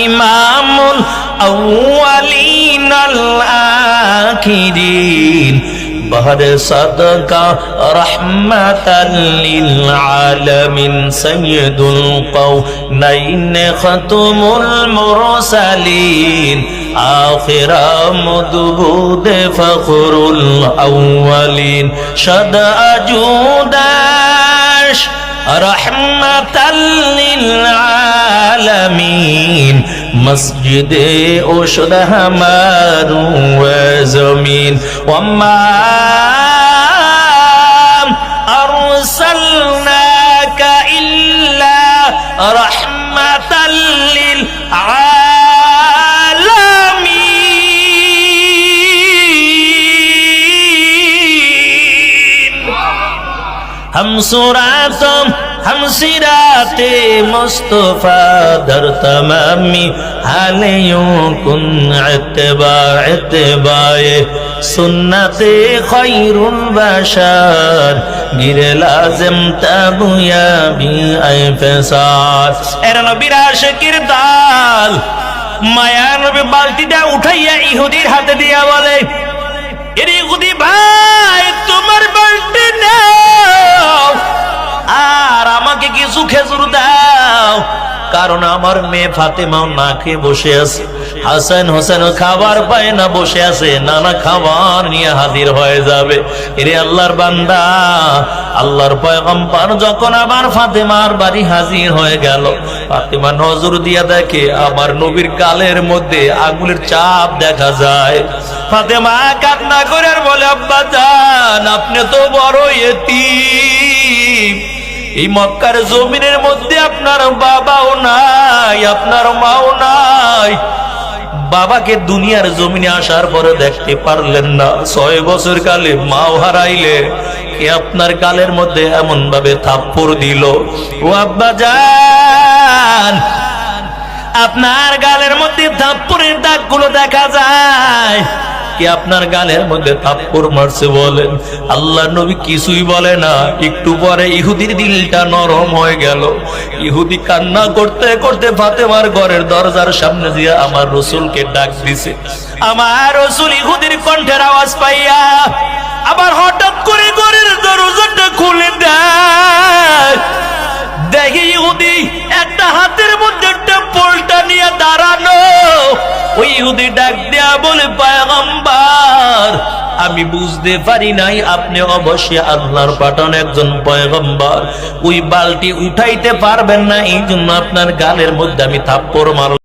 ইমামুল আউয়ালিন আল আখিরিন বহর সাদকা রহমাতাল লিল আলামিন সাইয়্যিদুল কাওনাইন খাতুমুল মুরসালিন আখিরা মদবুদ ফখরুল আউয়ালিন শাদা জুদাশ রহমাতাল লিল আলামিন মসজিদে ওশদ হামারু জমিন ওয়াম্মা আরসালনাকা ইল্লা রহমাতাল লিল আলামিন हम सिराते मुस्तफा दर तमामी हालियों कुन इत्तिबाए सुन्नते खैरुल बशर गिरे लाजिम तबुया भी ऐफसार एरा नबीर आशिकीर दाल माया नबी बाल्टीटा उठाइया इहुदीर हाथे दिया बोले এরে ইহুদি ভাই তোমার বালতি নাও আর আমাকে কিছু খেজুর দাও কারণ আমার মেয়ে ফাতেমাও না খেয়ে বসে আছে হাসান হোসেন খাবার পায় না বসে আছে নানা খাবার নিয়ে হাজির হয়ে যাবে এরে আল্লাহর বান্দা আল্লাহর পয়গম্বর যখন আবার ফাতেমার বাড়ি হাজির হয়ে গেল ফাতেমা নজর দিয়ে দেখে আমার নবীর গালের মধ্যে আঙ্গুলের চাপ দেখা যায় ফাতেমা কান্না করে আর বলে আব্বা জান আপনি তো বড় ইতিম এই মক্কার জমিনের মধ্যে আপনার বাবাও নাই আপনার মাও নাই বাবাকে দুনিয়ার জমিনে আসার পরে দেখতে পারলেন না 6 বছর কালে মাও হারাইলে কে আপনার গালের মধ্যে এমন ভাবে থাপ্পড় দিল ও আব্বা জান আপনার গালের মধ্যে থাপ্পড়ের দাগগুলো দেখা যায় কে আপনার গালের মধ্যে থাপ্পড় মারছে বলেন আল্লাহ নবী কিছুই বলে না একটু পরে ইহুদির দিলটা নরম হয়ে গেল ইহুদি কান্না করতে করতে ফাতেমার ঘরের দরজার সামনে দিয়ে আমার রাসূলকে ডাক দিছে আমার রাসূল ইহুদির কণ্ঠের আওয়াজ পাইয়া আবার হঠাৎ করে ঘরের দরজাটা খুলে দেয় দেখি ইহুদি একটা হাতের মধ্যে একটা পোলটা নিয়ে দাঁড়ানো ওই ইহুদি ডাক দেয়া বলে পয়গম্বর আমি বুঝতে পারি নাই আপনি অবশ্যই আল্লাহর পাঠানো একজন পয়গম্বর ওই বালতি উঠাইতে পারবেন না এই জন্য আপনার গালের মধ্যে আমি থাপ্পড় মারলাম